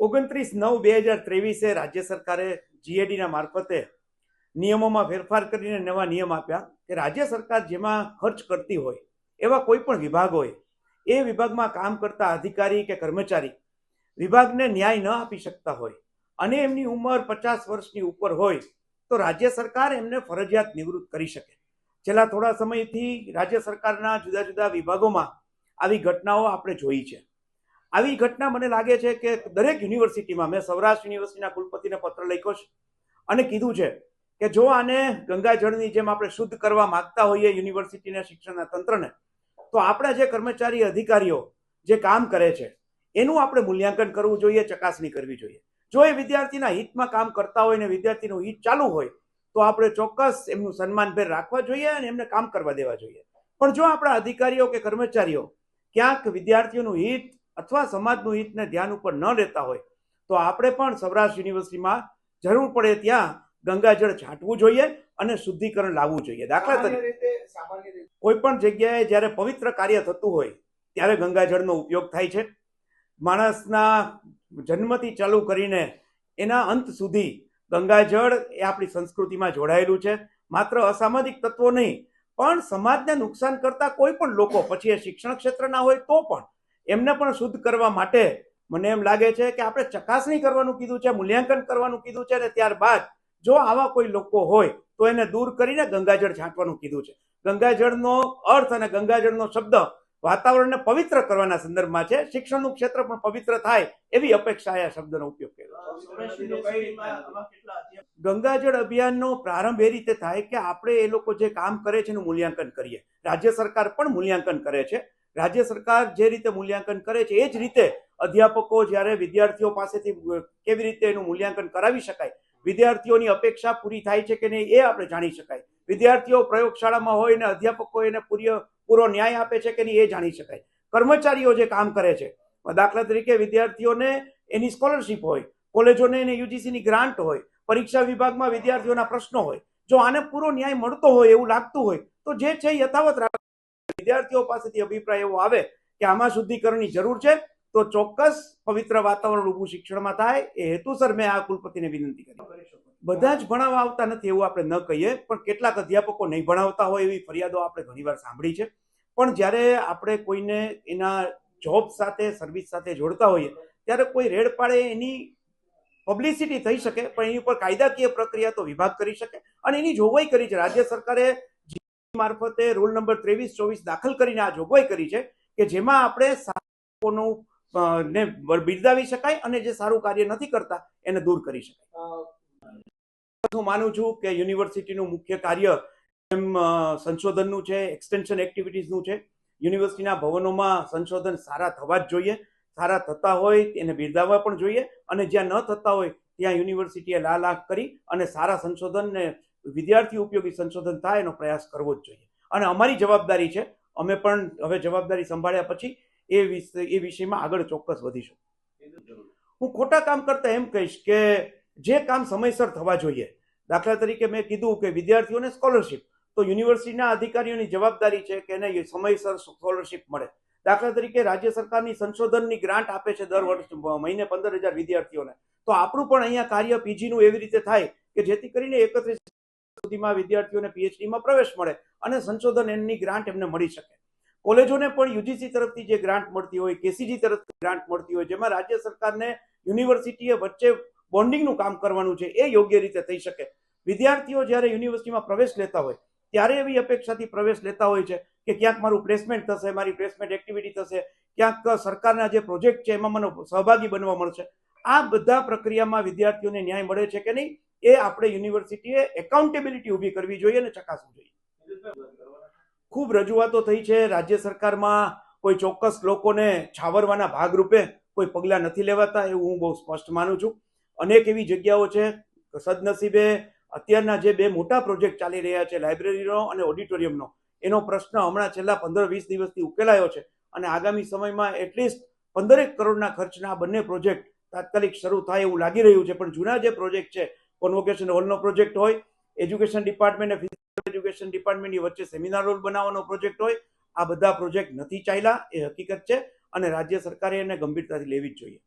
29/9/2023 રાજ્ય સરકારે જીએડીના મારફતે નિયમોમાં ફેરફાર કરીને નવા નિયમ આપ્યા કે રાજ્ય સરકાર જેમાં ખર્ચ કરતી હોય એવા કોઈ પણ વિભાગ હોય એ વિભાગમાં કામ કરતા અધિકારી કે કર્મચારી વિભાગને ન્યાય ન આપી શકતા હોય અને એમની ઉંમર 50 વર્ષની ઉપર હોય તો રાજ્ય સરકાર એમને ફરજિયાત નિવૃત્ત કરી શકે। છેલ્લા થોડા સમયથી રાજ્ય સરકારના જુદા જુદા વિભાગોમાં આવી ઘટનાઓ આપણે જોઈ છે। આવી ઘટના મને લાગે છે કે દરેક યુનિવર્સિટીમાં, મેં સૌરાષ્ટ્ર યુનિવર્સિટીના કુલપતિને પત્ર લખ્યો છે અને કીધું છે કે જો આને ગંગાજળની જેમ આપણે શુદ્ધ કરવા માંગતા હોઈએ યુનિવર્સિટીના શિક્ષણના તંત્રને, તો આપણા જે કર્મચારી અધિકારીઓ જે કામ કરે છે એનું આપણે મૂલ્યાંકન કરવું જોઈએ, ચકાસણી કરવી જોઈએ। જો એ વિદ્યાર્થીના હિતમાં કામ કરતા હોય ને વિદ્યાર્થીનું હિત ચાલુ હોય તો આપણે ચોક્કસ એમનું સન્માનભેર રાખવા જોઈએ અને એમને કામ કરવા દેવા જોઈએ। પણ જો આપણા અધિકારીઓ કે કર્મચારીઓ ક્યાંક વિદ્યાર્થીઓનું હિત અથવા સમાજનું હિતને ધ્યાન ઉપર ન લેતા હોય તો આપણે પણ સૌરાષ્ટ્ર યુનિવર્સિટીમાં જરૂર પડે ત્યાં ગંગાજળ છાંટવું જોઈએ અને શુદ્ધિકરણ લાવવું જોઈએ। દાખલા તરીકે કોઈ પણ જગ્યાએ જ્યારે પવિત્ર કાર્ય થતું હોય ત્યારે ગંગાજળનો ઉપયોગ થાય છે। માણસના જન્મથી ચાલુ કરીને એના અંત સુધી ગંગાજળ એ આપણી સંસ્કૃતિમાં જોડાયેલું છે। માત્ર અસામાજિક તત્વો નહીં પણ સમાજને નુકસાન કરતા કોઈ પણ લોકો, પછી એ શિક્ષણ ક્ષેત્રના હોય તો પણ એમને પણ શુદ્ધ કરવા માટે મને એમ લાગે છે કે આપણે ચકાસણી કરવાનું કીધું છે, મૂલ્યાંકન કરવાનું કીધું છે અને ત્યારબાદ જો આવા કોઈ લોકો હોય તો એને દૂર કરીને ગંગાજળ છાંટવાનું કીધું છે। ગંગાજળનો અર્થ અને ગંગાજળનો શબ્દ વાતાવરણને પવિત્ર કરવાના સંદર્ભમાં છે। શિક્ષણનું ક્ષેત્ર પણ પવિત્ર થાય એવી અપેક્ષાએ આ શબ્દનો ઉપયોગ કર્યો। ગંગાજળ અભિયાનનો પ્રારંભ એ રીતે થાય કે આપણે એ લોકો જે કામ કરે છે એનું મૂલ્યાંકન કરીએ। રાજ્ય સરકાર પણ મૂલ્યાંકન કરે છે। રાજ્ય સરકાર જે રીતે મૂલ્યાંકન કરે છે એ જ રીતે અધ્યાપકો જ્યારે વિદ્યાર્થીઓ પાસેથી કેવી રીતે એનું મૂલ્યાંકન કરાવી શકાય, વિદ્યાર્થીઓની અપેક્ષા પૂરી થાય છે કે નહીં એ આપણે જાણી શકાય, વિદ્યાર્થીઓ પ્રયોગશાળામાં હોય ને અધ્યાપકો એને પૂરો ન્યાય આપે છે કે નહીં એ જાણી શકાય, કર્મચારીઓ જે કામ કરે છે, દાખલા તરીકે વિદ્યાર્થીઓને એની સ્કોલરશીપ હોય, કોલેજોને એને યુજીસીની ગ્રાન્ટ હોય, પરીક્ષા વિભાગમાં વિદ્યાર્થીઓના પ્રશ્નો હોય, જો આને પૂરો ન્યાય મળતો હોય એવું લાગતું હોય તો જે છે યથાવત રાખે। વિદ્યાર્થીઓ પાસેથી અભિપ્રાય એવો આવે કે આમાં શુદ્ધિકરણની જરૂર છે તો ચોક્કસ પવિત્ર વાતાવરણ ઊભું શિક્ષણમાં થાય એ હેતુસર મેં આ કુલપતિને વિનંતી કરી। બધા જ ભણાવવા આવતા નથી એવું આપણે ન કહીએ, પણ કેટલાક અધ્યાપકો નહીં ભણાવતા હોય એવી ફરિયાદો આપણે ઘણીવાર સાંભળી છે। પણ જ્યારે આપણે કોઈને એના જોબ સાથે, સર્વિસ સાથે જોડતા હોઈએ ત્યારે કોઈ રેડ પાડે એની પબ્લિસિટી થઈ શકે પણ એની ઉપર કાયદાકીય પ્રક્રિયા તો વિભાગ કરી શકે અને એની જોગવાઈ કરી છે। રાજ્ય સરકારે મારફતે રૂલ નંબર 23-24 દાખલ કરીને આ જોગવાઈ કરી છે કે જેમાં આપણે ને બિરદાવી શકાય અને જે સારું કાર્ય નથી કરતા એને દૂર કરી શકાય। હું માનું છું કે યુનિવર્સિટીનું મુખ્ય કાર્ય એમ સંશોધનનું છે, એક્સટેન્શન એક્ટિવિટીઝનું છે। યુનિવર્સિટીના ભવનોમાં સંશોધન સારા થવા જ જોઈએ, સારા થતા હોય એને બિરદાવવા પણ જોઈએ અને જ્યાં ન થતા હોય ત્યાં યુનિવર્સિટીએ લાખ કરી અને સારા સંશોધનને વિદ્યાર્થી ઉપયોગી સંશોધન થાય એનો પ્રયાસ કરવો જ જોઈએ અને અમારી જવાબદારી છે, અમે પણ હવે જવાબદારી સંભાળ્યા પછી એ વિષયમાં આગળ ચોક્કસ વધીશું। હું ખોટા કામ કરતા એમ કહીશ કે જે કામ સમયસર થવા જોઈએ, દાખલા તરીકે મેં કીધું કે વિદ્યાર્થીઓને સ્કોલરશીપ, તો યુનિવર્સિટીના અધિકારીઓની જવાબદારી છે કે એને સમયસર સ્કોલરશીપ મળે। દાખલા તરીકે રાજ્ય સરકારની સંશોધનની ગ્રાન્ટ આપે છે દર વર્ષ મહિને 15,000 વિદ્યાર્થીઓને, તો આપણું પણ અહીંયા કાર્ય પીજીનું એવી રીતે થાય કે જેથી કરીને 31 સુધીમાં વિદ્યાર્થીઓને પીએચડીમાં પ્રવેશ મળે અને સંશોધન એની ગ્રાન્ટ એમને મળી શકે। કોલેજોને પણ યુજીસી તરફથી જે ગ્રાન્ટ મળતી હોય, કેસીજી તરફથી ગ્રાન્ટ મળતી હોય, જેમાં રાજ્ય સરકારને યુનિવર્સિટીએ વચ્ચે બોન્ડિંગનું કામ કરવાનું છે એ યોગ્ય રીતે થઈ શકે। વિદ્યાર્થીઓ જ્યારે યુનિવર્સિટીમાં પ્રવેશ લેતા હોય ત્યારે એવી અપેક્ષાથી પ્રવેશ લેતા હોય છે કે ક્યાંક મારું પ્લેસમેન્ટ થશે, મારી પ્લેસમેન્ટ એક્ટિવિટી થશે, ક્યાંક સરકારના જે પ્રોજેક્ટ છે એમાં મને સહભાગી બનવા મળશે। આ બધા પ્રક્રિયામાં વિદ્યાર્થીઓને ન્યાય મળે છે કે નહીં એ આપણે યુનિવર્સિટીએ એકાઉન્ટેબિલિટી ઊભી કરવી જોઈએ અને ચકાસવું જોઈએ। ખૂબ રજૂઆતો થઈ છે, રાજ્ય સરકારમાં કોઈ ચોક્કસ લોકોને છાવરવાના ભાગરૂપે કોઈ પગલાં નથી લેવાતા એવું હું બહુ સ્પષ્ટ માનું છું। અનેક એવી જગ્યાઓ છે, સદનસીબે અત્યારના જે બે મોટા પ્રોજેક્ટ ચાલી રહ્યા છે, લાઇબ્રેરીનો અને ઓડિટોરિયમનો, એનો પ્રશ્ન હમણાં છેલ્લા 15-20 દિવસથી ઉકેલાયો છે અને આગામી સમયમાં એટલીસ્ટ 15 કરોડના ખર્ચના બંને પ્રોજેક્ટ તાત્કાલિક શરૂ થાય એવું લાગી રહ્યું છે। પણ જૂના જે પ્રોજેક્ટ છે, કોન્વોકેશન હોલનો પ્રોજેક્ટ હોય, એજ્યુકેશન ડિપાર્ટમેન્ટ અને ફિઝિકલ એજ્યુકેશન ડિપાર્ટમેન્ટની વચ્ચે સેમિનાર હોલ બનાવવાનો પ્રોજેક્ટ હોય, આ બધા પ્રોજેક્ટ નથી ચાલ્યા એ હકીકત છે અને રાજ્ય સરકારે એને ગંભીરતાથી લેવી જ જોઈએ।